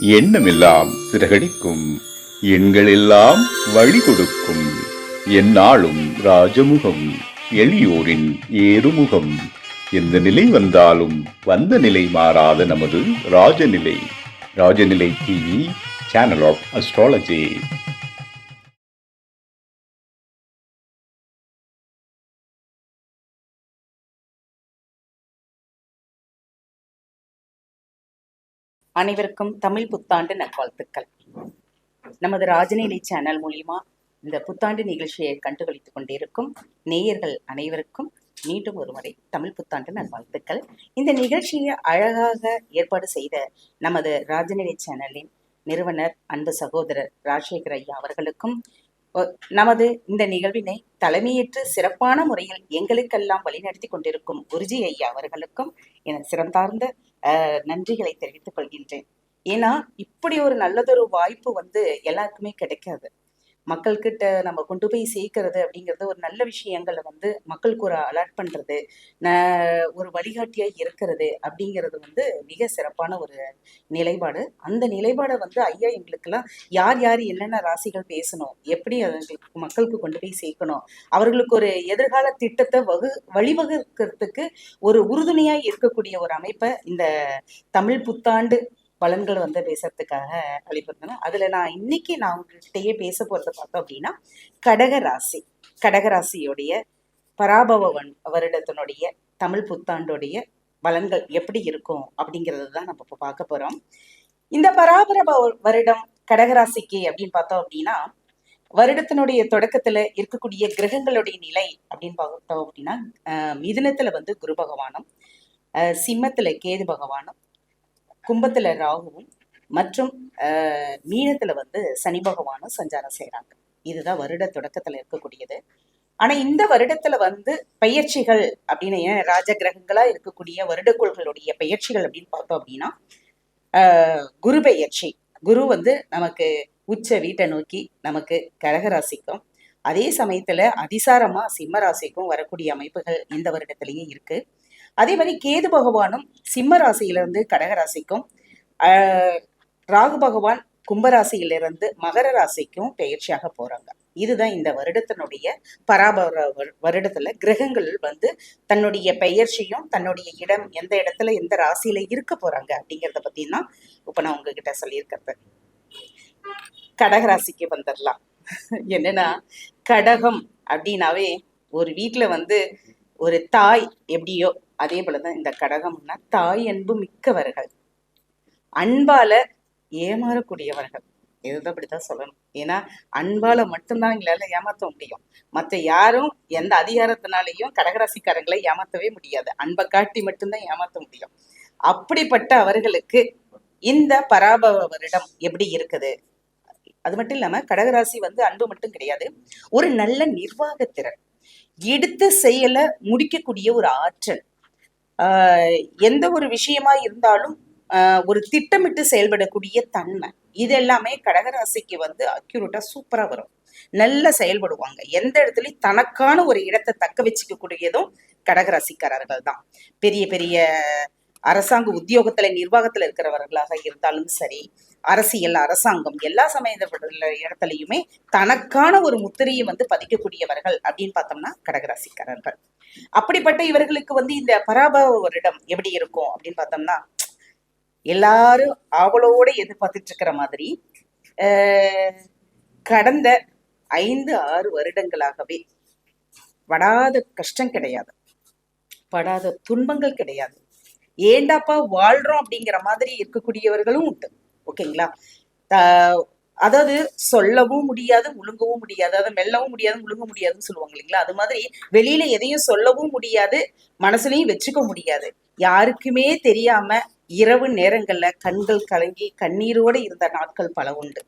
எண்ணமெல்லாம் சிறகடிக்கும், எண்களெல்லாம் வழி கொடுக்கும், எந்நாளும் ராஜமுகம், எளியோரின் ஏறுமுகம். எந்த நிலை வந்தாலும் வந்த நிலை மாறாத நமது Rajanilai. Rajanilai TV, channel of astrology. அனைவருக்கும் தமிழ் புத்தாண்டு நல்வாழ்த்துக்கள். நமது ராஜநிலை சேனல் மூலியமா இந்த புத்தாண்டு நிகழ்ச்சியை கண்டுகளித்துக் கொண்டிருக்கும் நேயர்கள் அனைவருக்கும் மீண்டும் ஒருமுறை தமிழ் புத்தாண்டு நல்வாழ்த்துக்கள். இந்த நிகழ்ச்சியை அழகாக ஏற்பாடு செய்த நமது ராஜநிலை சேனலின் நிறுவனர் அன்பு சகோதரர் ராஜசேகர் ஐயா அவர்களுக்கும், நமது இந்த நிகழ்வினை தலைமையேற்று சிறப்பான முறையில் எங்களுக்கெல்லாம் வழிநடத்தி கொண்டிருக்கும் குருஜி ஐயா அவர்களுக்கும் என சிறந்தார்ந்த நன்றிகளை தெரிவித்துக் கொள்கின்றேன். ஏன்னா இப்படி ஒரு நல்லதொரு வாய்ப்பு எல்லாருக்குமே கிடைக்காது. மக்கள்கிட்ட நம்ம கொண்டு போய் சேர்க்கறது அப்படிங்கிறது ஒரு நல்ல விஷயங்களை மக்களுக்கு ஒரு அலர்ட் பண்றது, ஒரு வழிகாட்டியா இருக்கிறது அப்படிங்கிறது மிக சிறப்பான ஒரு நிலைப்பாடு. அந்த நிலைப்பாடை ஐயா எங்களுக்கெல்லாம் யார் யார் என்னென்ன ராசிகள் பேசணும், எப்படி அவங்களுக்கு மக்களுக்கு கொண்டு போய் சேர்க்கணும், அவர்களுக்கு ஒரு எதிர்கால திட்டத்தை வழிவகுக்கிறதுக்கு ஒரு உறுதுணையா இருக்கக்கூடிய ஒரு அமைப்பை இந்த தமிழ் புத்தாண்டு பலன்கள் பேசுறதுக்காக அளிப்பிருந்தேன். அதுல நான் உங்ககிட்டயே பேச போறது பார்த்தோம் அப்படின்னா கடகராசியுடைய பராபவ வருடத்தினுடைய தமிழ் புத்தாண்டுடைய பலன்கள் எப்படி இருக்கும் அப்படிங்கிறது தான் நம்ம இப்போ பார்க்க போறோம். இந்த பராபர வருடம் கடகராசிக்கு அப்படின்னு பார்த்தோம் அப்படின்னா, வருடத்தினுடைய தொடக்கத்துல இருக்கக்கூடிய கிரகங்களுடைய நிலை அப்படின்னு பார்த்தோம் அப்படின்னா, மிதுனத்துல குரு பகவானும், சிம்மத்துல கேது பகவானும், கும்பத்துல ராகுவும் மற்றும் மீனத்துல சனி பகவானும் சஞ்சாரம் செய்யறாங்க. இதுதான் வருட தொடக்கத்துல இருக்கக்கூடியது. ஆனா இந்த வருடத்துல பயிற்சிகள் அப்படின்னு ராஜ கிரகங்களா இருக்கக்கூடிய வருடக்கோள்களுடைய பயிற்சிகள் அப்படின்னு பார்த்தோம் அப்படின்னா, குரு பயிற்சி. குரு நமக்கு உச்ச வீட்டை நோக்கி நமக்கு கடகராசிக்கும், அதே சமயத்துல அதிசாரமா சிம்ம ராசிக்கும் வரக்கூடிய அமைப்புகள் இந்த வருடத்திலேயே இருக்கு. அதே மாதிரி கேது பகவானும் சிம்ம ராசியிலிருந்து கடகராசிக்கும், ராகு பகவான் கும்பராசியிலிருந்து மகர ராசிக்கும் பயிற்சியாக போறாங்க. இதுதான் இந்த வருடத்தினுடைய பராபர வருடத்துல கிரகங்கள் தன்னுடைய பெயர்ச்சியும் தன்னுடைய இடம் எந்த இடத்துல எந்த ராசியில இருக்க போறாங்க அப்படிங்கிறத பத்தி தான் இப்ப நான் உங்ககிட்ட சொல்லியிருக்கிறது. கடகராசிக்கு வந்துடலாம். என்னன்னா, கடகம் அப்படின்னாவே ஒரு வீட்டுல ஒரு தாய் எப்படியோ அதே போலதான் இந்த கடகம்னா தாய் அன்பு மிக்கவர்கள், அன்பால ஏமாறக்கூடியவர்கள். இதுதான் அப்படித்தான் சொல்லணும். ஏன்னா அன்பால மட்டும்தான் எங்களால ஏமாற்ற முடியும். மற்ற யாரும் எந்த அதிகாரத்தினாலையும் கடகராசிக்காரங்களை ஏமாற்றவே முடியாது. அன்பை காட்டி மட்டும்தான் ஏமாற்ற முடியும். அப்படிப்பட்ட அவர்களுக்கு இந்த பராபவ வருடம் எப்படி இருக்குது? அது மட்டும் இல்லாம கடகராசி அன்பு மட்டும் கிடையாது, ஒரு நல்ல நிர்வாகத்திறன், எடுத்த செயலை முடிக்கக்கூடிய ஒரு ஆற்றல், எந்த ஒரு விஷயமா இருந்தாலும் ஒரு திட்டமிட்டு செயல்படக்கூடிய தன்மை, இது எல்லாமே கடகராசிக்கு அக்யூரேட்டா சூப்பரா வரும். நல்லா செயல்படுவாங்க. எந்த இடத்துலயும் தனக்கான ஒரு இடத்தை தக்க வச்சுக்க கூடியதும் கடகராசிக்காரர்கள் தான். பெரிய பெரிய அரசாங்க உத்தியோகத்துல நிர்வாகத்துல இருக்கிறவர்களாக இருந்தாலும் சரி, அரசியல் அரசாங்கம் எல்லா சமயப்பட்ட இடத்துலையுமே தனக்கான ஒரு முத்திரையை பதிக்கக்கூடியவர்கள் அப்படின்னு பார்த்தோம்னா கடகராசிக்காரர்கள். அப்படிப்பட்ட இவர்களுக்கு இந்த பராபவ வருடம் எப்படி இருக்கும் அப்படின்னு பார்த்தோம்னா, எல்லாரும் ஆவலோட எதிர்பார்த்துட்டு இருக்கிற மாதிரி கடந்த 5-6 வருடங்களாகவே படாத கஷ்டம் கிடையாது, படாத துன்பங்கள் கிடையாது, ஏண்டாப்பா வாழ்றோம் அப்படிங்கிற மாதிரி இருக்கக்கூடியவர்களும் உண்டு. ஓகேங்களா? அதாவது சொல்லவும் முடியாது, முழுங்கவும் முடியாது, அதை மெல்லவும் முடியாது, முழுங்க முடியாதுன்னு சொல்லுவாங்க இல்லைங்களா? அது மாதிரி வெளியில எதையும் சொல்லவும் முடியாது, மனசுலையும் வச்சுக்க முடியாது. யாருக்குமே தெரியாம இரவு நேரங்கள்ல கண்கள் கலங்கி கண்ணீரோடு இருந்த நாட்கள் பல உண்டு.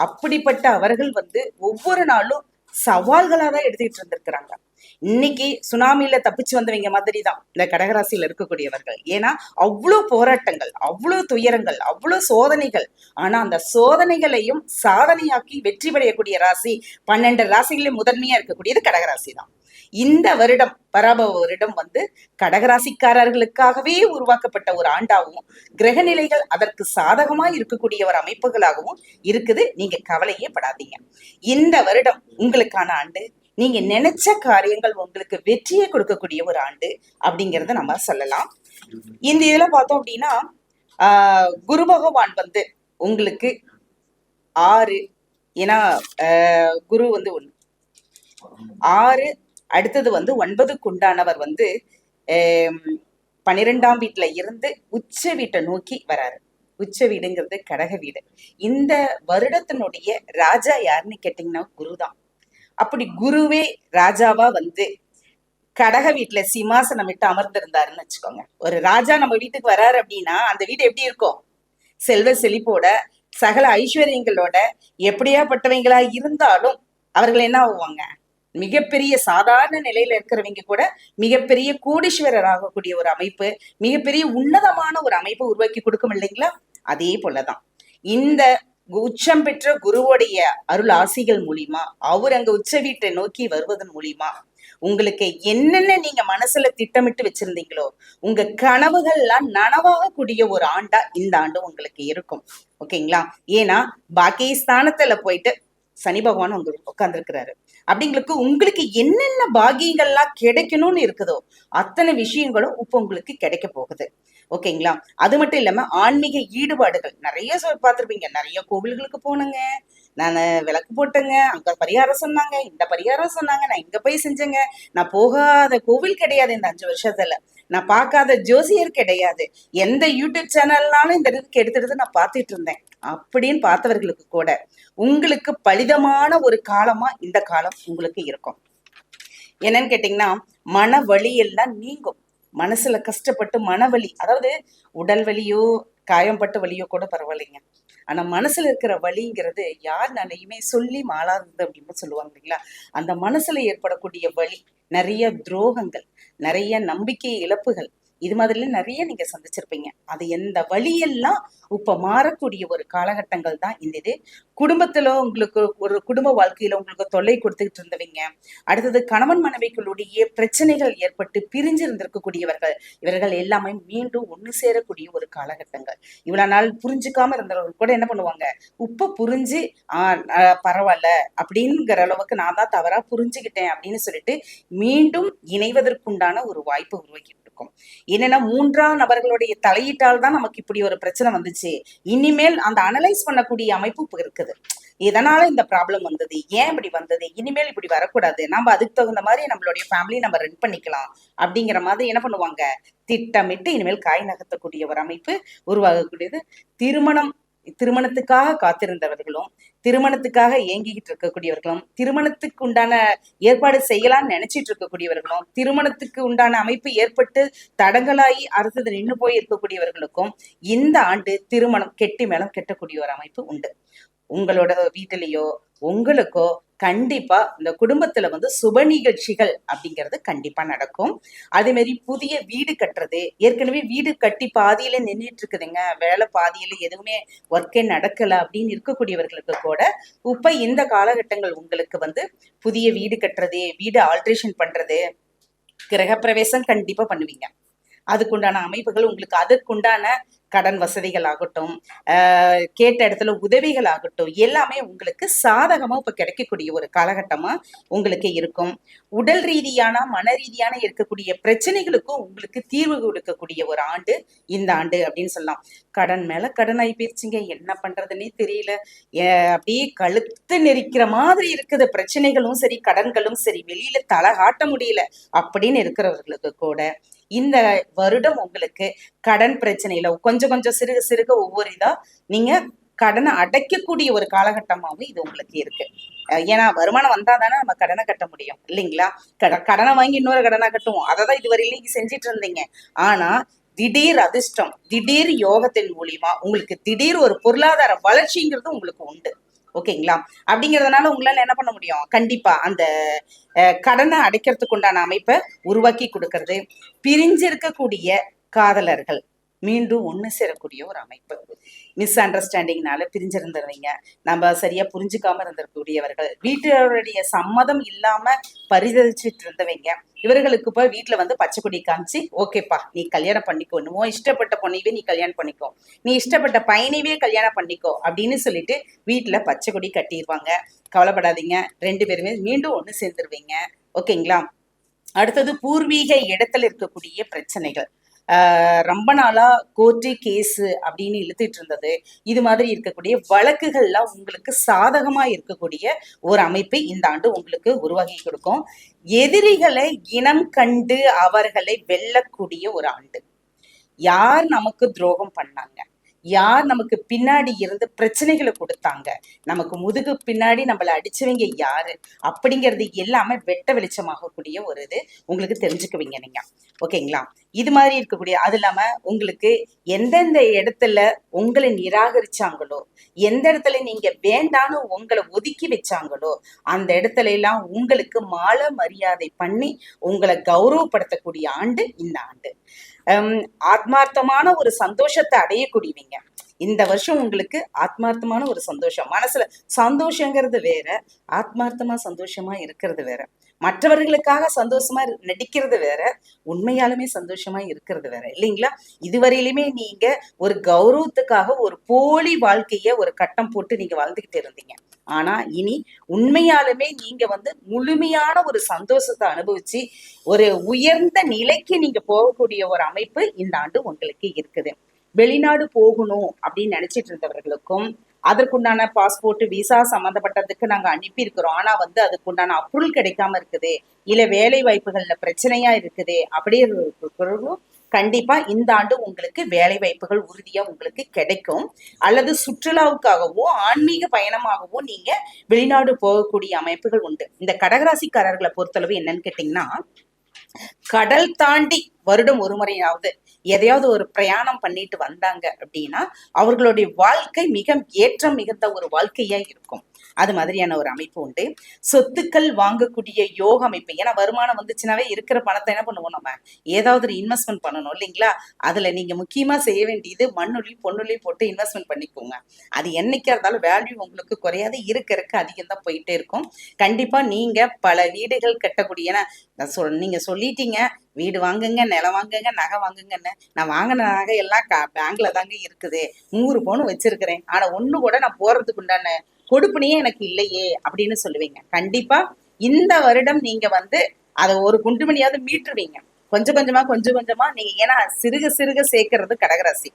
அப்படிப்பட்ட அவர்கள் ஒவ்வொரு நாளும் சவால்களா தான் எடுத்துக்கிட்டு இருந்திருக்கிறாங்க. இன்னைக்கு சுனாமியில தப்பிச்சு வந்தவங்க மாதிரி தான் இந்த கடகராசியில இருக்கக்கூடியவர்கள். ஏன்னா அவ்வளவு போராட்டங்கள், அவ்வளவு துயரங்கள், அவ்வளவு சோதனைகள். ஆனா அந்த சோதனைகளையும் சாதனையாக்கி வெற்றி பெறக்கூடிய ராசி 12 ராசிகளில் முதன்மையா இருக்கக்கூடியது கடகராசி தான். இந்த வருடம் பராபவ வருடம் வந்து கடகராசிக்காரர்களுக்காகவே உருவாக்கப்பட்ட ஒரு ஆண்டாகவும் கிரகநிலைகள் அதற்கு சாதகமா இருக்கக்கூடிய ஒரு அமைப்புகளாகவும் இருக்குது. நீங்க கவலையே படாதீங்க. இந்த வருடம் உங்களுக்கான ஆண்டு. நீங்க நினைச்ச காரியங்கள் உங்களுக்கு வெற்றியை கொடுக்கக்கூடிய ஒரு ஆண்டு அப்படிங்கறத நம்ம சொல்லலாம். இந்த இதுல பார்த்தோம் அப்படின்னா குரு பகவான் வந்து உங்களுக்கு 6, ஏன்னா குரு வந்து 6, அடுத்தது வந்து 9க்கு உண்டானவர் வந்து 12ஆம் வீட்டுல இருந்து உச்ச வீட்டை நோக்கி வராரு. உச்ச வீடுங்கிறது கடக வீடு. இந்த வருடத்தினுடைய ராஜா யாருன்னு கேட்டீங்கன்னா குருதான். அப்படி குருவே ராஜாவா வந்து கடக வீட்டுல சிம்மாசனம் விட்டு அமர்ந்திருந்தாருன்னு வச்சுக்கோங்க. ஒரு ராஜா நம்ம வீட்டுக்கு வராரு அப்படின்னா அந்த வீடு எப்படி இருக்கும்? செல்வ செழிப்போட, சகல ஐஸ்வர்யங்களோட, எப்படியாப்பட்டவங்களா இருந்தாலும் அவர்கள் என்ன ஆகுவாங்க? மிகப்பெரிய சாதாரண நிலையில இருக்கிறவங்க கூட மிகப்பெரிய கோடீஸ்வரர் ஆகக்கூடிய ஒரு அமைப்பு, மிகப்பெரிய உன்னதமான ஒரு அமைப்பை உருவாக்கி கொடுக்கும் இல்லைங்களா? அதே போலதான் இந்த உச்சம் பெற்ற குருவோடைய அருள் ஆசிகள் மூலியமா அவர் அங்க உச்ச வீட்டை நோக்கி வருவதன் மூலியமா உங்களுக்கு என்னென்ன நீங்க மனசுல திட்டமிட்டு வச்சிருந்தீங்களோ உங்க கனவுகள் எல்லாம் நனவாகக்கூடிய ஒரு ஆண்டா இந்த ஆண்டு உங்களுக்கு இருக்கும். ஓகேங்களா? ஏன்னா பாக்கியஸ்தானத்துல போயிட்டு சனி பகவான் உங்களுக்கு உட்கார்ந்துருக்கிறாரு. அப்படிங்களுக்கு உங்களுக்கு என்னென்ன பாகியங்கள்லாம் கிடைக்கணும்னு இருக்குதோ அத்தனை விஷயங்களும் இப்ப உங்களுக்கு கிடைக்க போகுது. ஓகேங்களா? அது மட்டும் இல்லாம ஆன்மீக ஈடுபாடுகள் நிறைய பார்த்திருப்பீங்க. நிறைய கோவில்களுக்கு போனேங்க, நான் விளக்கு போட்டேங்க, அங்க பரிகாரம் சொன்னாங்க, இந்த பரிகாரம் சொன்னாங்க, நான் இங்க போய் செஞ்சேங்க, நான் போகாத கோவில் கிடையாது இந்த 5 வருஷத்துல, நான் பார்க்காத ஜோசியர் கிடையாது, எந்த யூடியூப் சேனல்னாலும் இந்த இதுக்கு எடுத்துட்டு நான் பார்த்துட்டு இருந்தேன் அப்படின்னு பார்த்தவர்களுக்கு கூட உங்களுக்கு பலிதமான ஒரு காலமா இந்த காலம் உங்களுக்கு இருக்கும். என்னன்னு கேட்டீங்கன்னா மன வலி எல்லாம் நீங்கும். மனசுல கஷ்டப்பட்டு மனவலி, அதாவது உடல் வலியோ காயம்பட்ட வலியோ கூட பரவாயில்லைங்க, ஆனா மனசுல இருக்கிற வலிங்கிறது யாருனாலையுமே சொல்லி மாளாதது அப்படின்னு சொல்லுவாங்க இல்லைங்களா? அந்த மனசுல ஏற்படக்கூடிய வலி, நிறைய துரோகங்கள், நிறைய நம்பிக்கை இழப்புகள், இது மாதிரிலாம் நிறைய நீங்க சந்திச்சிருப்பீங்க. அது எந்த வழியெல்லாம் இப்ப மாறக்கூடிய ஒரு காலகட்டங்கள் தான் இந்த இது. குடும்பத்துல உங்களுக்கு ஒரு குடும்ப வாழ்க்கையில உங்களுக்கு தொல்லை கொடுத்துக்கிட்டு இருந்தவங்க, அடுத்தது கணவன் மனைவிகளுடைய பிரச்சனைகள் ஏற்பட்டு பிரிஞ்சு இருந்திருக்கக்கூடியவர்கள், இவர்கள் எல்லாமே மீண்டும் ஒண்ணு சேரக்கூடிய ஒரு காலகட்டங்கள். இவ்வளவு நாள் புரிஞ்சுக்காம இருந்தவர்கள் கூட என்ன பண்ணுவாங்க, உப்ப புரிஞ்சு பரவாயில்ல அப்படிங்கிற அளவுக்கு நான் தான் தவறா புரிஞ்சுக்கிட்டேன் அப்படின்னு சொல்லிட்டு மீண்டும் இணைவதற்குண்டான ஒரு வாய்ப்பு உருவாக்கி இருக்கும். என்னன்னா 3ஆம் நபர்களுடைய தலையீட்டால் தான் நமக்கு இப்படி ஒரு பிரச்சனை வந்துச்சு. இனிமேல் அந்த அனலைஸ் பண்ணக்கூடிய அமைப்பு இப்ப இருக்குது. இதனால இந்த ப்ராப்ளம் வந்தது, ஏன் இப்படி வந்தது, இனிமேல் இப்படி வரக்கூடாது, நம்ம அதுக்கு தகுந்த மாதிரி நம்மளுடைய ஃபேமிலி நம்ம ரன் பண்ணிக்கலாம் அப்படிங்கிற மாதிரி என்ன பண்ணுவாங்க, திட்டமிட்டு இனிமேல் காய் நகர்த்தக்கூடிய ஒரு அமைப்பு உருவாகக்கூடியது. திருமணத்துக்காக காத்திருந்தவர்களும், திருமணத்துக்காக ஏங்கிக்கிட்டு இருக்கக்கூடியவர்களும், திருமணத்துக்கு உண்டான ஏற்பாடு செய்யலாம்னு நினைச்சிட்டு இருக்கக்கூடியவர்களும், திருமணத்துக்கு உண்டான அமைப்பு ஏற்பட்டு தடங்களாகி அடுத்தது நின்று போய் இருக்கக்கூடியவர்களுக்கும் இந்த ஆண்டு திருமணம் கெட்டி மேலும் கெட்டக்கூடிய ஒரு அமைப்பு உண்டு. உங்களோட வீட்டிலேயோ உங்களுக்கோ கண்டிப்பா இந்த குடும்பத்துல வந்து சுப நிகழ்ச்சிகள் அப்படிங்கிறது கண்டிப்பா நடக்கும். அதே மாதிரி புதிய வீடு கட்டுறது, ஏற்கனவே வீடு கட்டி பாதியில நின்றுட்டு இருக்குதுங்க, வேலை பாதியில எதுவுமே ஒர்க்கே நடக்கல அப்படின்னு இருக்கக்கூடியவர்களுக்கு கூட இப்ப இந்த காலகட்டங்கள் உங்களுக்கு வந்து புதிய வீடு கட்டுறது, வீடு ஆல்ட்ரேஷன் பண்றது, கிரகப்பிரவேசம் கண்டிப்பா பண்ணுவீங்க. அதுக்குண்டான அமைப்புகள் உங்களுக்கு, அதற்குண்டான கடன் வசதிகள் ஆகட்டும், கேட்ட இடத்துல உதவிகள் ஆகட்டும், எல்லாமே உங்களுக்கு சாதகமா இப்ப கிடைக்கக்கூடிய ஒரு காலகட்டமா உங்களுக்கு இருக்கும். உடல் ரீதியான மன ரீதியான இருக்கக்கூடிய பிரச்சனைகளுக்கும் உங்களுக்கு தீர்வு கொடுக்கக்கூடிய ஒரு ஆண்டு இந்த ஆண்டு அப்படின்னு சொல்லலாம். கடன் மேல கடன் ஆகி போயிருச்சுங்க, என்ன பண்றதுன்னே தெரியல, அப்படியே கழுத்து நெரிக்கிற மாதிரி இருக்குது, பிரச்சனைகளும் சரி கடன்களும் சரி, வெளியில தலை காட்ட முடியல அப்படின்னு இருக்கிறவர்களுக்கு கூட இந்த வருடம் உங்களுக்கு கடன் பிரச்சனையில கொஞ்சம் கொஞ்சம் சிறுக சிறுக ஒவ்வொரு இதா நீங்க கடனை அடைக்கக்கூடிய ஒரு காலகட்டமாவும் இது உங்களுக்கு இருக்கு. ஏன்னா வருமானம் வந்தா தானே நம்ம கடனை கட்ட முடியும் இல்லைங்களா? கடனை வாங்கி இன்னொரு கடனை கட்டுவோம், அதைதான் இதுவரையிலும் நீங்க செஞ்சிட்டு இருந்தீங்க. ஆனா திடீர் அதிர்ஷ்டம், திடீர் யோகத்தின் மூலியமா உங்களுக்கு திடீர் ஒரு பொருளாதார வளர்ச்சிங்கிறது உங்களுக்கு உண்டு. ஓகேங்களா? அப்படிங்கிறதுனால உங்களால என்ன பண்ண முடியும், கண்டிப்பா அந்த கடனை அடைக்கிறதுக்கு உண்டான அமைப்பை உருவாக்கி கொடுக்கறது. பிரிஞ்சிருக்கக்கூடிய காதலர்கள், மீண்டும் ஒன்று சேரக்கூடிய ஒரு அமைப்பு. மிஸ் அண்டர்ஸ்டாண்டிங்னால பிரிஞ்சிருந்தவங்க, நம்ம சரியா புரிஞ்சுக்காம இருந்திருக்கக்கூடியவர்கள், வீட்டோருடைய சம்மதம் இல்லாம பரிதவிச்சுட்டு இருந்தவங்க, இவர்களுக்கு இப்ப வீட்டுல வந்து பச்சை கொடி காமிச்சு, ஓகேப்பா நீ கல்யாணம் பண்ணிக்கோ, இன்னும் இஷ்டப்பட்ட பொண்ணையவே நீ கல்யாணம் பண்ணிக்கோ, நீ இஷ்டப்பட்ட பையனையே கல்யாணம் பண்ணிக்கோ அப்படின்னு சொல்லிட்டு வீட்டுல பச்சை கொடி கட்டிடுவாங்க. கவலைப்படாதீங்க, 2 பேருமே மீண்டும் ஒன்று சேர்ந்துருவீங்க. ஓகேங்களா? அடுத்தது பூர்வீக இடத்துல இருக்கக்கூடிய பிரச்சனைகள். ரொம்ப நாளா கோர்ட்டு கேஸு அப்படின்னு இழுத்துட்டு இருந்தது, இது மாதிரி இருக்கக்கூடிய வழக்குகள்லாம் உங்களுக்கு சாதகமா இருக்கக்கூடிய ஒரு அமைப்பு இந்த ஆண்டு உங்களுக்கு உருவாக்கி கொடுக்கும். எதிரிகளை இனம் கண்டு அவர்களை வெல்லக்கூடிய ஒரு ஆண்டு. யார் நமக்கு துரோகம் பண்ணாங்க, யார் நமக்கு பின்னாடி இருந்து பிரச்சனைகளை கொடுத்தாங்க, நமக்கு முதுகு பின்னாடி நம்மளை அடிச்சவங்க யாரு அப்படிங்கிறது எல்லாமே வெட்ட வெளிச்சமாகக்கூடிய ஒரு இது உங்களுக்கு தெரிஞ்சுக்குவீங்க நீங்க. ஓகேங்களா? இது மாதிரி இருக்கக்கூடிய, அது இல்லாம உங்களுக்கு எந்தெந்த இடத்துல உங்களை நிராகரிச்சாங்களோ, எந்த இடத்துல நீங்க வேண்டான்னு உங்களை ஒதுக்கி வச்சாங்களோ, அந்த இடத்துல எல்லாம் உங்களுக்கு மாலை மரியாதை பண்ணி உங்களை கௌரவப்படுத்தக்கூடிய ஆண்டு இந்த ஆண்டு. ஆத்மார்த்தமான ஒரு சந்தோஷத்தை அடையக்கூடியவங்க. இந்த வருஷம் உங்களுக்கு ஆத்மார்த்தமான ஒரு சந்தோஷம், மனசுல சந்தோஷங்கிறது வேற, ஆத்மார்த்தமா சந்தோஷமா இருக்கிறது வேற. மற்றவர்களுக்காக சந்தோஷமா நடிக்கிறது வேற, உண்மையாலுமே சந்தோஷமா இருக்கிறது வேற, இல்லைங்களா? இதுவரையிலுமே நீங்க ஒரு கௌரவத்துக்காக ஒரு போலி வாழ்க்கைய ஒரு கட்டம் போட்டு நீங்க வாழ்ந்துகிட்டு இருந்தீங்க. ஆனா இனி உண்மையாலுமே நீங்க வந்து முழுமையான ஒரு சந்தோஷத்தை அனுபவிச்சு ஒரு உயர்ந்த நிலைக்கு நீங்க போகக்கூடிய ஒரு அமைப்பு இந்த ஆண்டு உங்களுக்கு இருக்குது. வெளிநாடு போகணும் அப்படின்னு நினைச்சிட்டு இருந்தவர்களுக்கும், அதற்குண்டான பாஸ்போர்ட் விசா சம்பந்தப்பட்டதுக்கு நாங்க அனுப்பி இருக்கிறோம், ஆனா வந்து அதுக்குண்டான அப்ரூவல் கிடைக்காம இருக்குது, இல்ல வேலை வாய்ப்புகள்ல பிரச்சனையா இருக்குது அப்படியே கண்டிப்பா இந்த ஆண்டு உங்களுக்கு வேலை வாய்ப்புகள் உறுதியா உங்களுக்கு கிடைக்கும். அல்லது சுற்றுலாவுக்காகவோ ஆன்மீக பயணமாகவோ நீங்க வெளிநாடு போகக்கூடிய அமைப்புகள் உண்டு. இந்த கடகராசிக்காரர்களை பொறுத்தளவு என்னன்னு கேட்டீங்கன்னா, கடல் தாண்டி வருடம் ஒரு முறையாவது எதையாவது ஒரு பிரயாணம் பண்ணிட்டு வந்தாங்க அப்படின்னா அவர்களுடைய வாழ்க்கை மிக ஏற்றம் மிகுந்த ஒரு வாழ்க்கையா இருக்கும். அது மாதிரியான ஒரு அமைப்பு உண்டு. சொத்துக்கள் வாங்கக்கூடிய யோக அமைப்பு. ஏன்னா வருமானம் வந்துச்சுனாவே இருக்கிற பணத்தை என்ன பண்ணுவோம், நம்ம ஏதாவது ஒரு இன்வெஸ்ட்மெண்ட் பண்ணணும் இல்லைங்களா? அதுல நீங்க முக்கியமா செய்ய வேண்டியது மண்ணுளி பொண்ணுளி போட்டு இன்வெஸ்ட்மெண்ட் பண்ணிக்கோங்க. அது என்னைக்கா இருந்தாலும் வேல்யூ உங்களுக்கு குறையாது, இருக்க அதிகம் தான் போயிட்டே இருக்கும். கண்டிப்பா நீங்க பல வீடுகள் கட்டக்கூடிய, ஏன்னா நீங்க சொல்லிட்டீங்க வீடு வாங்குங்க, நிலம் வாங்குங்க, நகை வாங்குங்கன்னு. நான் வாங்கின நகை எல்லாம் பேங்க்ல தாங்க இருக்குது, 100 பவுன் வச்சிருக்கிறேன், ஆனா ஒண்ணு கூட நான் போறதுக்கு உண்டான கொடுப்பினையே எனக்கு இல்லையே அப்படின்னு சொல்லுவீங்க. கண்டிப்பா இந்த வருடம் நீங்க வந்து அதை ஒரு குண்டுமணியாவது மீட்டுருவீங்க. கொஞ்சம் கொஞ்சமா நீங்க, ஏன்னா சிறுக சிறுக சேர்க்கறது கடகராசி.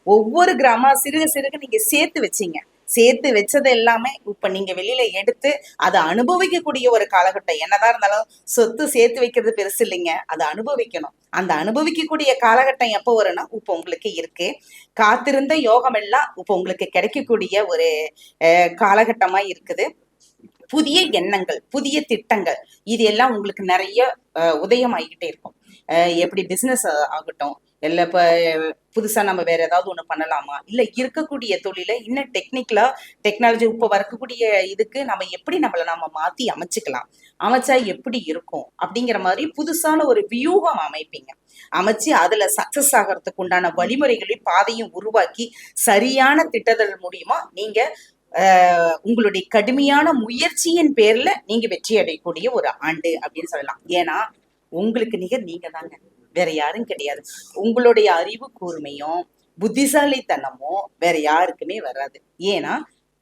ஒவ்வொரு கிராம சிறுக சிறுக நீங்க சேர்த்து வச்சீங்க, சேர்த்து வச்சது எல்லாமே இப்ப நீங்க வெளியில எடுத்து அதை அனுபவிக்கக்கூடிய ஒரு காலகட்டம். என்னதான் இருந்தாலும் சொத்து சேர்த்து வைக்கிறது பெருசு இல்லைங்க, அதை அனுபவிக்கணும். அந்த அனுபவிக்கக்கூடிய காலகட்டம் எப்போ வரும்னா இப்ப உங்களுக்கு இருக்கு. காத்திருந்த யோகம் எல்லாம் இப்ப உங்களுக்கு கிடைக்கக்கூடிய ஒரு காலகட்டமா இருக்குது. புதிய எண்ணங்கள், புதிய திட்டங்கள், இது எல்லாம் உங்களுக்கு நிறைய உதயம் ஆகிக்கிட்டே இருக்கும். எப்படி பிசினஸ் ஆகட்டும், இல்ல இப்ப புதுசா நம்ம வேற ஏதாவது ஒண்ணு பண்ணலாமா, இல்ல இருக்கக்கூடிய தொழில இன்னும் டெக்னாலஜி இப்ப வரக்கூடிய இதுக்கு நம்ம எப்படி நம்ம மாத்தி அமைச்சுக்கலாம், அமைச்சா எப்படி இருக்கும் அப்படிங்கிற மாதிரி புதுசான ஒரு வியூகம் அமைப்பீங்க. அமைச்சு அதுல சக்சஸ் ஆகிறதுக்கு உண்டான வழிமுறைகளையும் பாதையும் உருவாக்கி சரியான திட்டங்கள் மூலியமா நீங்க உங்களுடைய கடுமையான முயற்சியின் பேர்ல நீங்க வெற்றி அடையக்கூடிய ஒரு ஆண்டு அப்படின்னு சொல்லலாம். ஏன்னா உங்களுக்கு நிகர் நீங்க தாங்க, வேற யாரும் கிடையாது. உங்களுடைய அறிவு கூர்மையும் புத்திசாலித்தனமும் வேற யாருக்குமே வராது. ஏன்னா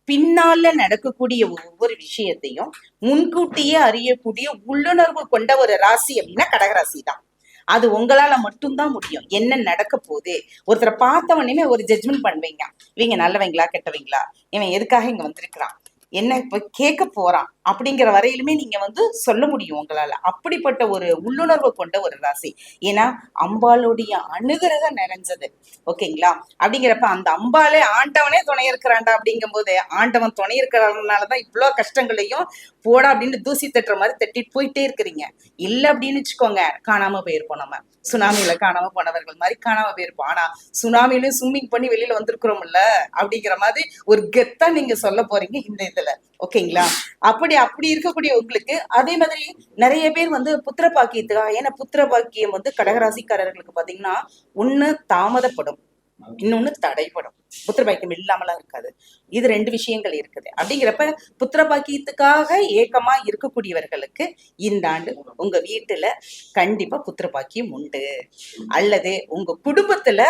பின்னால நடக்கக்கூடிய ஒவ்வொரு விஷயத்தையும் முன்கூட்டியே அறியக்கூடிய உள்ளுணர்வு கொண்ட ஒரு ராசி அப்படின்னா கடகராசி தான். அது உங்களால மட்டும்தான் முடியும். என்ன நடக்க போகுது, ஒருத்தரை பார்த்தவனையுமே ஒரு ஜட்ஜ்மெண்ட் பண்ணுவீங்க, இவங்க நல்லவங்களா கெட்டவங்களா, இவன் எதுக்காக இங்க வந்திருக்கிறான், என்ன இப்ப கேட்க போறான் அப்படிங்கிற வரையிலுமே நீங்க வந்து சொல்ல முடியும் உங்களால. அப்படிப்பட்ட ஒரு உள்ளுணர்வு கொண்ட ஒரு ராசி. ஏன்னா அம்பாளுடைய அனுகிரகம் நிறைஞ்சது. ஓகேங்களா? அப்படிங்கிறப்ப அந்த அம்பாலே ஆண்டவனே துணை இருக்கிறான்டா அப்படிங்கும் போது, ஆண்டவன் துணை இருக்கிறதுனாலதான் இவ்வளவு கஷ்டங்களையும் போடா அப்படின்னு தூசி தட்டுற மாதிரி தட்டிட்டு போயிட்டே இருக்கிறீங்க. இல்ல அப்படின்னு வச்சுக்கோங்க, காணாம போயிருப்போம். நம்ம சுனாமியில காணாம போனவர்கள் மாதிரி காணாம போயிருப்போம். ஆனா சுனாமியிலும் ஸ்விம்மிங் பண்ணி வெளியில வந்திருக்கிறோம்ல அப்படிங்கிற மாதிரி ஒரு கெத்தா நீங்க சொல்ல போறீங்க இந்த இதுல. ஓகேங்களா? அப்படி இருக்கக்கூடிய உங்களுக்கு அதே மாதிரி நிறைய பேர் வந்து புத்திர பாக்கியத்துக்காக, ஏன்னா புத்திர பாக்கியம் வந்து கடகராசிக்காரர்களுக்கு பாத்தீங்கன்னா ஒண்ணு தாமதப்படும், இன்னொன்னு தடைப்படும். புத்திர பாக்கியம் இல்லாமலாம் இருக்காது. இது 2 விஷயங்கள் இருக்குது. அப்படிங்கிறப்ப புத்திர பாக்கியத்துக்காக ஏக்கமா இருக்கக்கூடியவர்களுக்கு இந்த ஆண்டு உங்க வீட்டுல கண்டிப்பா புத்திர பாக்கியம் உண்டு. அல்லது உங்க குடும்பத்துல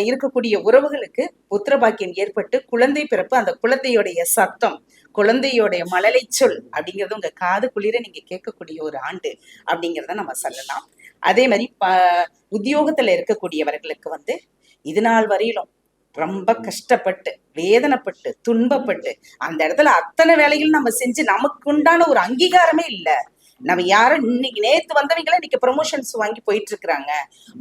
இருக்கக்கூடிய உறவுகளுக்கு புத்திர பாக்கியம் ஏற்பட்டு குழந்தை பிறப்பு, அந்த குழந்தையுடைய சத்தம், குழந்தையோடைய மழலை சொல் அப்படிங்கிறது உங்க காது குளிர நீங்க கேட்கக்கூடிய ஒரு ஆண்டு அப்படிங்கிறத நம்ம சொல்லலாம். அதே மாதிரி உத்தியோகத்துல இருக்கக்கூடியவர்களுக்கு வந்து இது நாள் வரையிலும் ரொம்ப கஷ்டப்பட்டு வேதனைப்பட்டு துன்பப்பட்டு அந்த இடத்துல அத்தனை வேலைகள் நம்ம செஞ்சு நமக்கு உண்டான ஒரு அங்கீகாரமே இல்லை. நம்ம யாரும் இன்னைக்கு நேத்து வந்தவங்களே இன்னைக்கு ப்ரொமோஷன்ஸ் வாங்கி போயிட்டு இருக்கிறாங்க,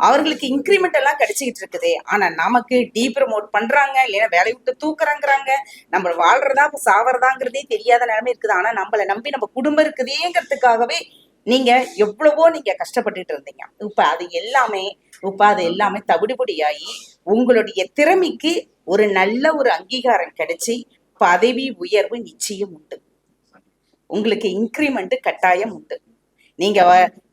அவர்களுக்கு இன்க்ரிமெண்ட் எல்லாம் கிடைச்சிக்கிட்டு இருக்குது. ஆனா நமக்கு டீப்ரமோட் பண்றாங்க, இல்லைன்னா வேலையை விட்டு தூக்குறாங்கிறாங்க. நம்ம வாழ்றதா சாவறதாங்கிறதே தெரியாத நிலைமை இருக்குது. ஆனா நம்மளை நம்பி நம்ம குடும்பம் இருக்குதேங்கிறதுக்காகவே நீங்க எவ்வளவோ நீங்க கஷ்டப்பட்டுட்டு இருந்தீங்க. இப்ப அது எல்லாமே தவிடுபடியாகி உங்களுடைய திறமைக்கு ஒரு நல்ல ஒரு அங்கீகாரம் கிடைச்சி பதவி உயர்வு நிச்சயம் உண்டு. உங்களுக்கு இன்க்ரிமெண்ட் கட்டாயம் உண்டு. நீங்க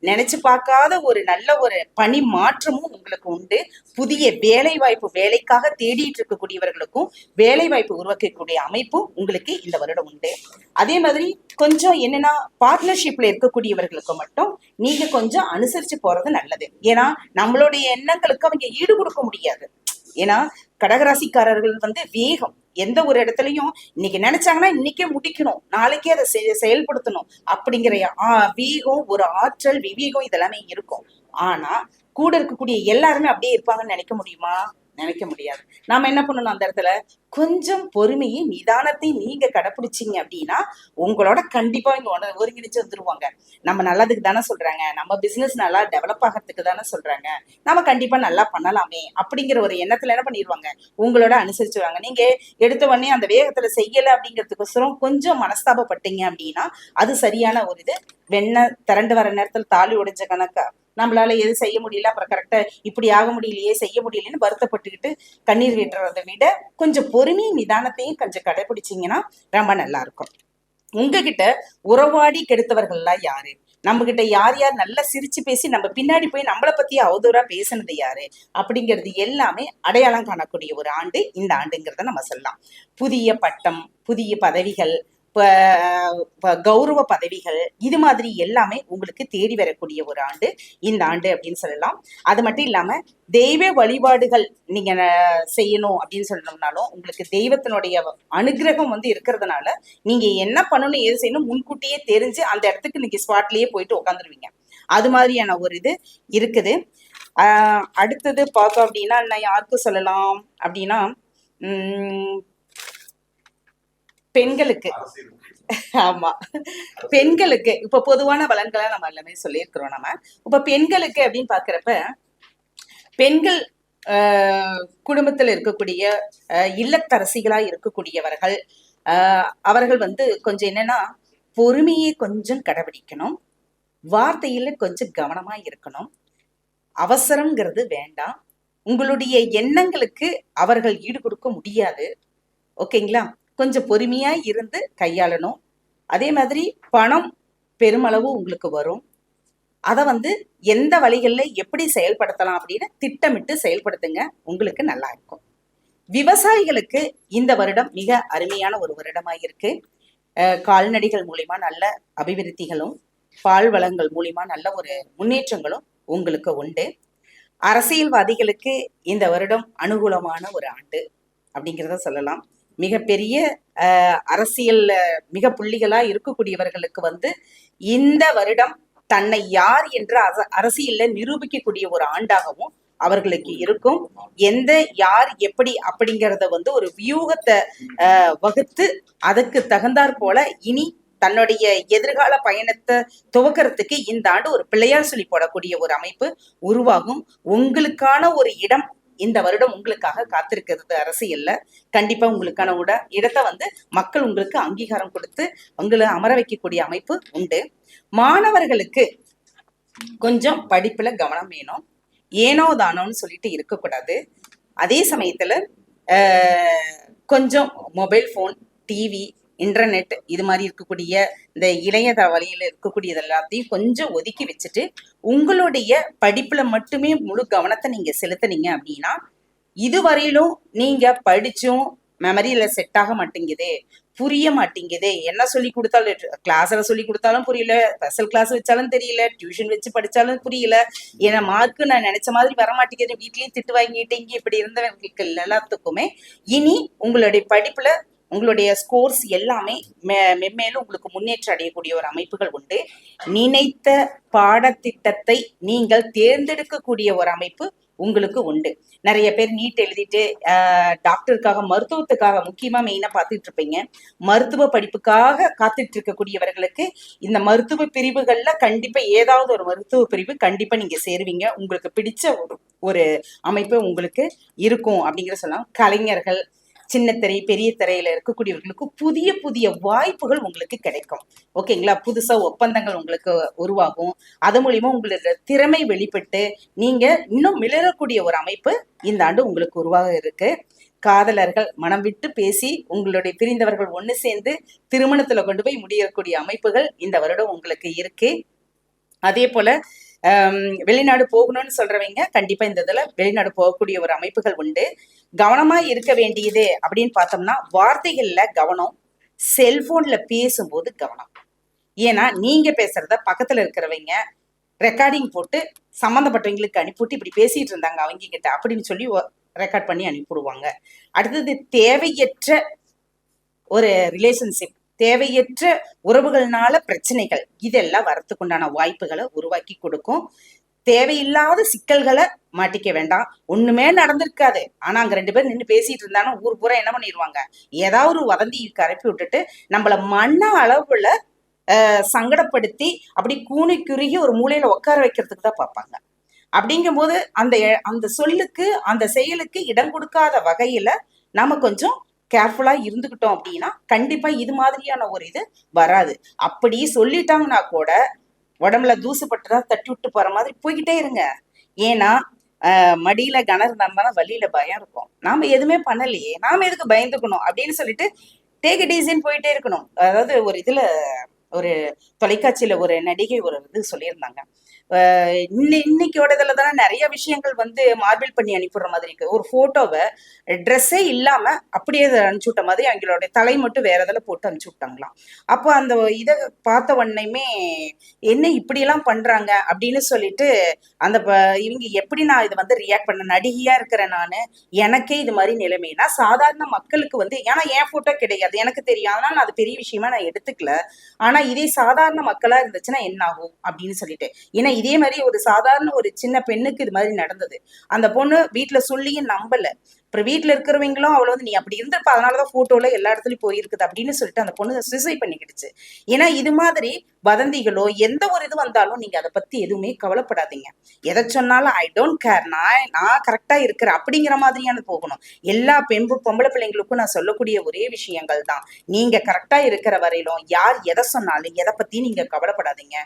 நினைச்சு பார்க்காத ஒரு நல்ல ஒரு பணி மாற்றமும் உங்களுக்கு உண்டு. புதிய வேலை வாய்ப்பு, வேலைக்காக தேடிட்டு இருக்கக்கூடியவர்களுக்கும் வேலை வாய்ப்பு உருவாக்கக்கூடிய அமைப்பும் உங்களுக்கு இந்த வருடம் உண்டு. அதே மாதிரி கொஞ்சம் என்னன்னா பார்ட்னர்ஷிப்ல இருக்கக்கூடியவர்களுக்கு மட்டும் நீங்க கொஞ்சம் அனுசரிச்சு போறது நல்லது. ஏன்னா நம்மளுடைய எண்ணங்களுக்கு அவங்க ஈடு கொடுக்க முடியாது. ஏன்னா கடகராசிக்காரர்கள் வந்து வேகம், எந்த ஒரு இடத்துலயும் இன்னைக்கு நினைச்சாங்கன்னா இன்னைக்கே முடிக்கணும், நாளைக்கே அதை செயல்படுத்தணும் அப்படிங்கிற வேகம், ஒரு ஆற்றல், விவேகம் இதெல்லாமே இருக்கும். ஆனா கூட இருக்கக்கூடிய எல்லாருமே அப்படியே இருப்பாங்கன்னு நினைக்க முடியுமா? நினைக்க முடியாது. நாம என்ன பண்ணணும், அந்த இடத்துல கொஞ்சம் பொறுமையை நிதானத்தை நீங்க கடைப்பிடிச்சிங்க அப்படின்னா உங்களோட கண்டிப்பா இங்க ஒருங்கிணைச்சு வந்துருவாங்க. நம்ம நல்லதுக்கு தானே சொல்றாங்க, நம்ம பிசினஸ் நல்லா டெவலப் ஆகிறதுக்கு தானே சொல்றாங்க, நம்ம கண்டிப்பா நல்லா பண்ணலாமே அப்படிங்கிற ஒரு எண்ணத்துல என்ன பண்ணிடுவாங்க, உங்களோட அனுசரிச்சுவாங்க. நீங்க எடுத்த உடனே அந்த வேகத்துல செய்யல அப்படிங்கிறதுக்கோசரம் கொஞ்சம் மனஸ்தாபப்பட்டீங்க அப்படின்னா அது சரியான ஒரு இது. வெண்ணெய் திரண்டு வர நேரத்துல தாலி உடைஞ்ச கணக்கா நம்மளால எது செய்ய முடியல, அப்புறம் கரெக்டா இப்படி ஆக முடியலையே, செய்ய முடியலன்னு வருத்தப்பட்டுக்கிட்டு கண்ணீர் விடுறதை விட கொஞ்சம் பொறுமையும் நிதானத்தையும் கொஞ்சம் கடைபிடிச்சிங்கன்னா ரொம்ப நல்லா இருக்கும். உங்ககிட்ட உறவாடி கெடுத்தவர்கள்லாம் யாரு, நம்ம கிட்ட யார் யார் நல்லா சிரிச்சு பேசி நம்ம பின்னாடி போய் நம்மளை பத்தி அவதூறா பேசினது யாரு அப்படிங்கிறது எல்லாமே அடையாளம் காணக்கூடிய ஒரு ஆண்டு இந்த ஆண்டுங்கிறத நம்ம சொல்லலாம். புதிய பட்டம், புதிய பதவிகள், கௌரவ பதவிகள், இது மாதிரி எல்லாமே உங்களுக்கு தேடி வரக்கூடிய ஒரு ஆண்டு இந்த ஆண்டு அப்படின்னு சொல்லலாம். அது மட்டும் இல்லாம தெய்வ வழிபாடுகள் நீங்க செய்யணும் அப்படின்னு சொல்லணும்னாலும் உங்களுக்கு தெய்வத்தினுடைய அனுகிரகம் வந்து இருக்கிறதுனால நீங்க என்ன பண்ணணும், எது செய்யணும் முன்கூட்டியே தெரிஞ்சு அந்த இடத்துக்கு நீங்க ஸ்பாட்லயே போயிட்டு உட்காந்துருவீங்க. அது மாதிரியான ஒரு இது இருக்குது. அடுத்தது பார்த்தோம் அப்படின்னா நான் யாருக்கு சொல்லலாம் அப்படின்னா பெண்களுக்கு. ஆமா, பெண்களுக்கு இப்ப பொதுவான பலன்களை நம்ம எல்லாமே சொல்லியிருக்கிறோம். நம்ம இப்ப பெண்களுக்கு அப்படின்னு பாக்குறப்ப பெண்கள் குடும்பத்தில் இருக்கக்கூடிய இல்லத்தரசிகளா இருக்கக்கூடியவர்கள் அவர்கள் வந்து கொஞ்சம் என்னன்னா பொறுமையை கொஞ்சம் கடைபிடிக்கணும், வார்த்தையில கொஞ்சம் கவனமா இருக்கணும், அவசரம்ங்கிறது வேண்டாம், உங்களுடைய எண்ணங்களுக்கு அவர்கள் ஈடு கொடுக்க முடியாது. ஓகேங்களா? கொஞ்சம் பொறுமையா இருந்து கையாளணும். அதே மாதிரி பணம் பெருமளவு உங்களுக்கு வரும். அதை வந்து எந்த வழிகள்ல எப்படி செயல்படுத்தலாம் அப்படின்னு திட்டமிட்டு செயல்படுத்துங்க, உங்களுக்கு நல்லா இருக்கும். விவசாயிகளுக்கு இந்த வருடம் மிக அருமையான ஒரு வருடமாக இருக்கு. கால்நடைகள் மூலியமா நல்ல அபிவிருத்திகளும் பால் வளங்கள் மூலியமா நல்ல ஒரு முன்னேற்றங்களும் உங்களுக்கு உண்டு. அரசியல்வாதிகளுக்கு இந்த வருடம் அனுகூலமான ஒரு ஆண்டு அப்படிங்கிறத சொல்லலாம். மிகப்பெரிய அரசியல் மிக புள்ளிகளா இருக்கக்கூடியவர்களுக்கு வந்து இந்த வருடம் தன்னை யார் என்ற அரசியல்ல நிரூபிக்கக்கூடிய ஒரு ஆண்டாகவும் அவர்களுக்கு இருக்கும். எந்த யார் எப்படி அப்படிங்கிறத வந்து ஒரு வியூகத்தை வகுத்து அதுக்கு தகுந்தாற் போல இனி தன்னுடைய எதிர்கால பயணத்தை துவக்கிறதுக்கு இந்த ஆண்டு ஒரு பிள்ளையார் சொல்லி போடக்கூடிய ஒரு அமைப்பு உருவாகும். உங்களுக்கான ஒரு இடம் இந்த வருடம் உங்களுக்காக காத்திருக்கிறது. அரசியல்ல கண்டிப்பா உங்களுக்கான இடத்தை வந்து மக்கள் உங்களுக்கு அங்கீகாரம் கொடுத்து உங்களை அமர வைக்கக்கூடிய அமைப்பு உண்டு. மாணவர்களுக்கு கொஞ்சம் படிப்புல கவனம் வேணும், ஏனோ தானோன்னு சொல்லிட்டு இருக்கக்கூடாது. அதே சமயத்துல கொஞ்சம் மொபைல் போன், டிவி, இன்டர்நெட் இது மாதிரி இருக்கக்கூடிய இந்த இளைய வழியில இருக்கக்கூடியது எல்லாத்தையும் கொஞ்சம் ஒதுக்கி வச்சுட்டு உங்களுடைய படிப்புல மட்டுமே முழு கவனத்தை நீங்க செலுத்தினீங்க அப்படின்னா இதுவரையிலும் நீங்க படிச்சும் மெமரியில செட் ஆக மாட்டேங்குது, புரிய மாட்டேங்குது. என்ன சொல்லி கொடுத்தாலும் கிளாஸ்ல சொல்லி கொடுத்தாலும் புரியல, ஸ்பெஷல் கிளாஸ் வச்சாலும் தெரியல, டியூஷன் வச்சு படிச்சாலும் புரியல, ஏன்னா மார்க்கு நான் நினைச்ச மாதிரி வர மாட்டேங்குது, வீட்லயும் திட்டு வாங்கிட்டு இங்க இப்படி இருந்தவங்களுக்கு எல்லாத்துக்குமே இனி உங்களுடைய படிப்புல உங்களுடைய ஸ்கோர்ஸ் எல்லாமே மென்மேலும் உங்களுக்கு முன்னேற்றம் அடையக்கூடிய ஒரு அமைப்புகள் உண்டு. நினைத்த பாடத்திட்டத்தை நீங்கள் தேர்ந்தெடுக்கக்கூடிய ஒரு அமைப்பு உங்களுக்கு உண்டு. நிறைய பேர் நீட் எழுதிட்டு டாக்டருக்காக மருத்துவத்துக்காக முக்கியமா மெயினா பார்த்துட்டு இருப்பீங்க. மருத்துவ படிப்புக்காக காத்துட்டு இருக்கக்கூடியவர்களுக்கு இந்த மருத்துவ பிரிவுகள்ல கண்டிப்பா ஏதாவது ஒரு மருத்துவ பிரிவு கண்டிப்பா நீங்க சேருவீங்க. உங்களுக்கு பிடிச்ச ஒரு அமைப்பு உங்களுக்கு இருக்கும் அப்படிங்கிற சொல்லலாம். கலைஞர்கள், சின்ன திரை பெரிய திரையில இருக்கக்கூடியவர்களுக்கு புதிய புதிய வாய்ப்புகள் உங்களுக்கு கிடைக்கும். ஓகேங்களா? புதுசா ஒப்பந்தங்கள் உங்களுக்கு உருவாகும். அது மூலியமா உங்களோட திறமை வெளிப்பட்டு நீங்க இன்னும் மிளறக்கூடிய ஒரு அமைப்பு இந்த ஆண்டு உங்களுக்கு உருவாக இருக்கு. காதலர்கள் மனம் விட்டு பேசி உங்களுடைய பிரிந்தவர்கள் ஒண்ணு சேர்ந்து திருமணத்துல கொண்டு போய் முடியக்கூடிய அமைப்புகள் இந்த வருடம் உங்களுக்கு இருக்கு. அதே போல வெளிநாடு போகணும்னு சொல்றவங்க கண்டிப்பா இந்த இதுல வெளிநாடு போகக்கூடிய ஒரு அமைப்புகள் உண்டு. கவனமா இருக்க வேண்டியது அப்படின்னு பார்த்தோம்னா வார்த்தைகள்ல கவனம், செல்போன்ல பேசும்போது கவனம். ஏன்னா நீங்க பேசுறத பக்கத்துல இருக்கிறவங்க ரெக்கார்டிங் போட்டு சம்மந்தப்பட்டவங்களுக்கு அனுப்பிவிட்டு இப்படி பேசிட்டு இருந்தாங்க அவங்க கிட்ட அப்படின்னு சொல்லி ரெக்கார்ட் பண்ணி அனுப்பிவிடுவாங்க. அடுத்தது தேவையற்ற ஒரு ரிலேஷன்ஷிப், தேவையற்ற உறவுகள்னால பிரச்சனைகள் இதெல்லாம் வரத்துக்குண்டான வாய்ப்புகளை உருவாக்கி கொடுக்கும். தேவையில்லாத சிக்கல்களை மாட்டிக்க வேண்டாம். ஒண்ணுமே நடந்திருக்காது, ஆனா அங்க 2 பேர் நின்று பேசிட்டு இருந்தாலும் ஊர் பூரா என்ன பண்ணிடுவாங்க, ஏதாவது ஒரு வதந்தி கரப்பி விட்டுட்டு நம்மள மன அளவுல சங்கடப்படுத்தி அப்படி கூனி குறுகி ஒரு மூலையில உட்கார வைக்கிறதுக்கு தான் பார்ப்பாங்க. அப்படிங்கும் போது அந்த அந்த சொல்லுக்கு அந்த செயலுக்கு இடம் கொடுக்காத வகையில நாம கொஞ்சம் கேர்ஃபுல்லா இருந்துகிட்டோம் அப்படின்னா கண்டிப்பா இது மாதிரியான ஒரு இது வராது. அப்படி சொல்லிட்டாங்கன்னா கூட உடம்புல தூசுப்பட்டுதான் தட்டி விட்டு போற மாதிரி போய்கிட்டே இருங்க. ஏன்னா மடியில கனம் இருந்தாலும் வழியில பயம் இருக்கும். நாம எதுவுமே பண்ணலையே, நாம எதுக்கு பயந்துக்கணும் அப்படின்னு சொல்லிட்டு டேக் இட் ஈஸின்னு போயிட்டே இருக்கணும். அதாவது ஒரு இதுல ஒரு தொலைக்காட்சியில ஒரு நடிகை ஒரு இது சொல்லியிருந்தாங்க. இன்னைக்கோட இதுல தானே நிறைய விஷயங்கள் வந்து மார்பிள் பண்ணி அனுப்பிடுற மாதிரி இருக்கு. ஒரு போட்டோவை ட்ரெஸ்ஸே இல்லாம அப்படியே அனுப்பிச்சு விட்ட மாதிரி அவங்களுடைய தலை மட்டும் வேற இதில் போட்டு அனுப்பிச்சு விட்டாங்களாம். அப்போ அந்த இதை பார்த்த உடனேயுமே என்ன இப்படி எல்லாம் பண்றாங்க அப்படின்னு சொல்லிட்டு அந்த இவங்க எப்படி நான் இதை வந்து ரியாக்ட் பண்ண, நடிகையா இருக்கிறேன் நானு, எனக்கே இது மாதிரி நிலைமைனா சாதாரண மக்களுக்கு வந்து, ஏன்னா என் போட்டோ கிடையாது எனக்கு தெரியும், அதனால நான் அது பெரிய விஷயமா நான் எடுத்துக்கல. ஆனா இதே சாதாரண மக்களா இருந்துச்சுன்னா என்ன ஆகும் அப்படின்னு சொல்லிட்டு, ஏன்னா இதே மாதிரி ஒரு சாதாரண ஒரு சின்ன பெண்ணுக்கு இது மாதிரி நடந்தது. அந்த பொண்ணு வீட்டுல சொல்லியும் நம்பல. அப்புறம் வீட்டுல இருக்கிறவங்களும் அவளை வந்து நீ அப்படி இருந்திருப்ப அதனாலதான் போட்டோல எல்லா இடத்துலயும் போயிருக்குது அப்படின்னு சொல்லிட்டு அந்த பொண்ணு சூசைட் பண்ணிக்கிடுச்சு. ஏன்னா இது மாதிரி வதந்திகளோ எந்த ஒரு இது வந்தாலும் நீங்க அதை பத்தி எதுவுமே கவலைப்படாதீங்க. எதை சொன்னாலும் ஐ டோன்ட் கேர், நான் கரெக்டா இருக்கிறேன் அப்படிங்கிற மாதிரியான போகணும். எல்லா பொம்பளை பிள்ளைங்களுக்கும் நான் சொல்லக்கூடிய ஒரே விஷயங்கள் தான், நீங்க கரெக்டா இருக்கிற வரையிலும் யார் எதை சொன்னாலும் எதை பத்தி நீங்க கவலைப்படாதீங்க.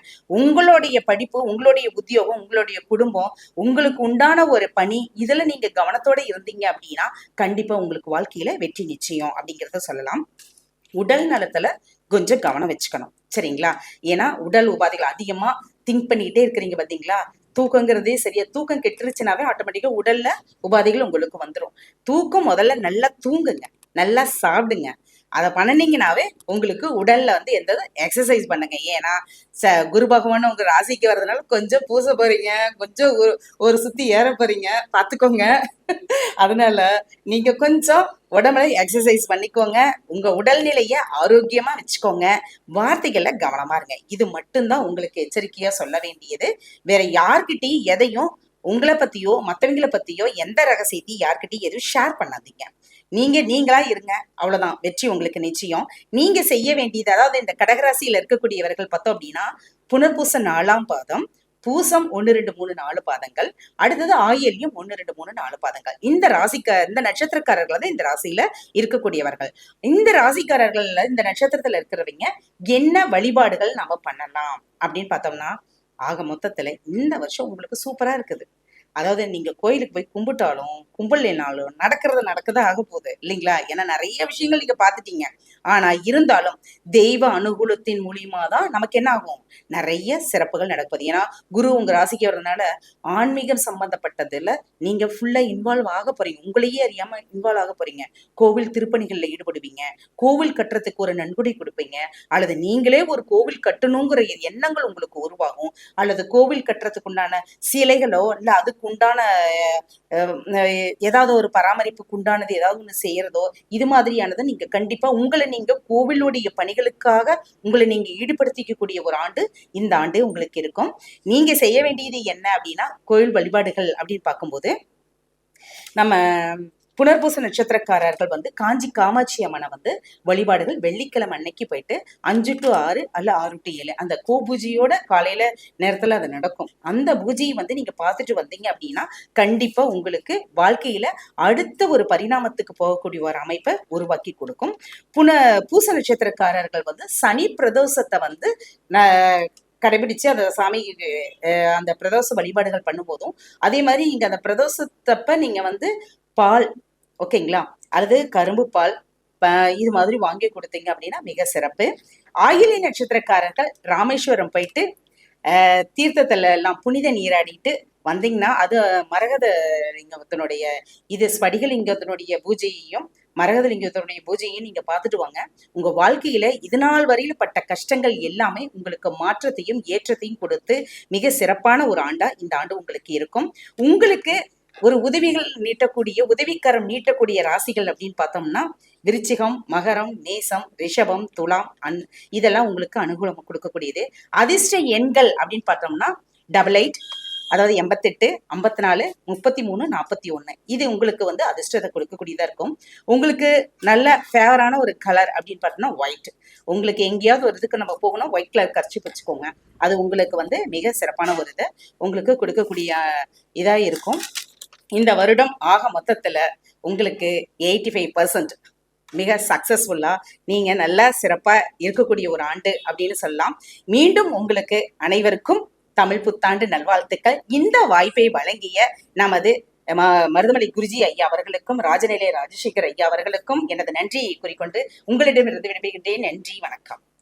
உங்களுடைய படிப்பு, உங்களுடைய உத்தியோகம், உங்களுடைய குடும்பம், உங்களுக்கு உண்டான ஒரு பணி, இதுல நீங்க கவனத்தோட இருந்தீங்க அப்படின்னா கண்டிப்பா உங்களுக்கு வாழ்க்கையில வெற்றி நிச்சயம் அப்படிங்கறத சொல்லலாம். உடல் நலத்துல கொஞ்சம் கவனம் வச்சுக்கணும், சரிங்களா? ஏன்னா உடல் உபாதைகள் அதிகமா திங்க் பண்ணிக்கிட்டே இருக்கிறீங்க பாத்தீங்களா, தூக்கங்கிறதே சரியா, தூக்கம் கெட்டுருச்சுனாவே ஆட்டோமேட்டிக்கா உடல்ல உபாதைகள் உங்களுக்கு வந்துடும். தூக்கம் முதல்ல நல்லா தூங்குங்க, நல்லா சாப்பிடுங்க. அதை பண்ணினீங்கன்னாவே உங்களுக்கு உடல்ல வந்து எந்த எக்ஸசைஸ் பண்ணுங்க. ஏன்னா குரு பகவான் உங்க ராசிக்கு வர்றதுனால கொஞ்சம் பூச போறீங்க, கொஞ்சம் ஒரு சுத்தி ஏற போறீங்க, பாத்துக்கோங்க. அதனால நீங்க கொஞ்சம் உடம்புல எக்ஸசைஸ் பண்ணிக்கோங்க, உங்க உடல்நிலைய ஆரோக்கியமா வச்சுக்கோங்க, வார்த்தைகள்ல கவனமா இருங்க. இது மட்டும்தான் உங்களுக்கு எச்சரிக்கையா சொல்ல வேண்டியது. வேற யார்கிட்டையும் எதையும் உங்களை பத்தியோ மற்றவங்களை பத்தியோ எந்த ரகசியத்தையும் யார்கிட்டையும் எதுவும் ஷேர் பண்ணாதீங்க. நீங்களா இருங்க, அவ்வளவுதான், வெற்றி உங்களுக்கு நிச்சயம். நீங்க செய்ய வேண்டியது, அதாவது இந்த கடகராசியில இருக்கக்கூடியவர்கள் பார்த்தோம் அப்படின்னா புனர்பூசம் 4ஆம் பாதம், பூசம் 1, 2, 3, 4 பாதங்கள், அடுத்தது ஆயில்யம் 1, 2, 3, 4 பாதங்கள். இந்த இந்த நட்சத்திரக்காரர்கள் வந்து இந்த ராசியில இருக்கக்கூடியவர்கள். இந்த ராசிக்காரர்கள்ல இந்த நட்சத்திரத்துல இருக்கிறவங்க என்ன வழிபாடுகள் நம்ம பண்ணலாம் அப்படின்னு பார்த்தோம்னா, ஆக மொத்தத்துல இந்த வருஷம் உங்களுக்கு சூப்பரா இருக்குது. அதாவது நீங்க கோயிலுக்கு போய் கும்பிட்டாலும் கும்பலைனாலும் நடக்கதான் ஆக போகுது இல்லைங்களா? ஏன்னா நிறைய விஷயங்கள் நீங்க பார்த்துட்டீங்க. ஆனா இருந்தாலும் தெய்வ அனுகூலத்தின் மூலியமா தான் நமக்கு என்ன ஆகும், நிறைய சிறப்புகள் நடப்பது. ஏன்னா குரு உங்க ராசிக்கு வர்றதுனால ஆன்மீகம் சம்பந்தப்பட்டதுல நீங்க ஃபுல்லா இன்வால்வ் ஆக போறீங்க. உங்களையே அறியாம இன்வால்வ் ஆக போறீங்க. கோவில் திருப்பணிகள்ல ஈடுபடுவீங்க. கோவில் கட்டுறதுக்கு ஒரு நன்கொடை கொடுப்பீங்க. அல்லது நீங்களே ஒரு கோவில் கட்டணுங்கிற எண்ணங்கள் உங்களுக்கு உருவாகும். அல்லது கோவில் கட்டுறதுக்கு உண்டான சிலைகளோ இல்ல அதுக்கு உண்டான ஏதாவது ஒரு பராமரிப்புக்கு உண்டானது ஏதாவது ஒண்ணு செய்யறதோ, இது மாதிரியானதை நீங்க கண்டிப்பா உங்களை நீங்க கோவிலுடைய பணிகளுக்காக உங்களை நீங்க ஈடுபடுத்திக்கக்கூடிய ஒரு ஆண்டு இந்த ஆண்டு உங்களுக்கு இருக்கும். நீங்க செய்ய வேண்டியது என்ன அப்படின்னா, கோயில் வழிபாடுகள் அப்படின்னு பார்க்கும்போது நம்ம புனர்பூச நட்சத்திரக்காரர்கள் வந்து காஞ்சி காமாட்சி அம்மனை வந்து வழிபாடுகள் வெள்ளிக்கிழமை அன்னைக்கு போயிட்டு 5 to 6 அல்ல 6 to 7 அந்த பூஜையோட காலையில நேரத்துல அது நடக்கும். அந்த பூஜையை வந்து நீங்க பார்த்துட்டு வந்தீங்க அப்படின்னா கண்டிப்பா உங்களுக்கு வாழ்க்கையில அடுத்த ஒரு பரிணாமத்துக்கு போகக்கூடிய ஒரு அமைப்பை உருவாக்கி கொடுக்கும். பூச நட்சத்திரக்காரர்கள் வந்து சனி பிரதோஷத்தை வந்து கடைபிடிச்சு அந்த சாமி அந்த பிரதோஷ வழிபாடுகள் பண்ணும்போதும் அதே மாதிரி இங்க அந்த பிரதோஷத்தப்ப நீங்க வந்து பால், ஓகேங்களா, அல்லது கரும்பு பால் இது மாதிரி வாங்கி கொடுத்தீங்க அப்படின்னா மிக சிறப்பு. ஆயிலை நட்சத்திரக்காரர்கள் ராமேஸ்வரம் போயிட்டு தீர்த்தத்துல எல்லாம் புனித நீராடிட்டு வந்தீங்கன்னா அது மரகத லிங்கத்தினுடைய இது ஸ்படிகலிங்கத்தினுடைய பூஜையையும் மரகத லிங்கத்தினுடைய பூஜையையும் நீங்க பார்த்துட்டு வாங்க. உங்க வாழ்க்கையில இது நாள் வரையில பட்ட கஷ்டங்கள் எல்லாமே உங்களுக்கு மாற்றத்தையும் ஏற்றத்தையும் கொடுத்து மிக சிறப்பான ஒரு ஆண்டா இந்த ஆண்டு உங்களுக்கு இருக்கும். உங்களுக்கு ஒரு உதவிகள் நீட்டக்கூடிய உதவிக்கரம் நீட்டக்கூடிய ராசிகள் அப்படின்னு பார்த்தோம்னா விருச்சிகம், மகரம், மேசம், ரிஷபம், துலாம், இதெல்லாம் உங்களுக்கு அனுகூலம் கொடுக்கக்கூடியது. அதிர்ஷ்ட எண்கள் அப்படின்னு பார்த்தோம்னா 88, அதாவது 88, 54, 33, 41 இது உங்களுக்கு வந்து அதிர்ஷ்டத்தை கொடுக்கக்கூடியதா இருக்கும். உங்களுக்கு நல்ல ஃபேவரான ஒரு கலர் அப்படின்னு பார்த்தோம்னா ஒயிட். உங்களுக்கு எங்கேயாவது ஒரு இதுக்கு நம்ம போகணும், ஒயிட் கலர் கர்ச்சீப் வச்சுக்கோங்க. அது உங்களுக்கு வந்து மிக சிறப்பான ஒரு இதை உங்களுக்கு கொடுக்கக்கூடிய இதா இருக்கும். இந்த வருடம் ஆக மொத்தத்துல உங்களுக்கு 85% மிக சக்சஸ்ஃபுல்லா நீங்க நல்லா சிறப்பா இருக்கக்கூடிய ஒரு ஆண்டு அப்படின்னு சொல்லலாம். மீண்டும் உங்களுக்கு அனைவருக்கும் தமிழ் புத்தாண்டு நல்வாழ்த்துக்கள். இந்த வாய்ப்பை வழங்கிய நமது மருதமலை குருஜி ஐயா அவர்களுக்கும் ராஜநிலை ராஜசேகர் ஐயா அவர்களுக்கும் எனது நன்றியை கூறிக்கொண்டு உங்களிடமிருந்து விடைபெறுகின்றேன். நன்றி, வணக்கம்.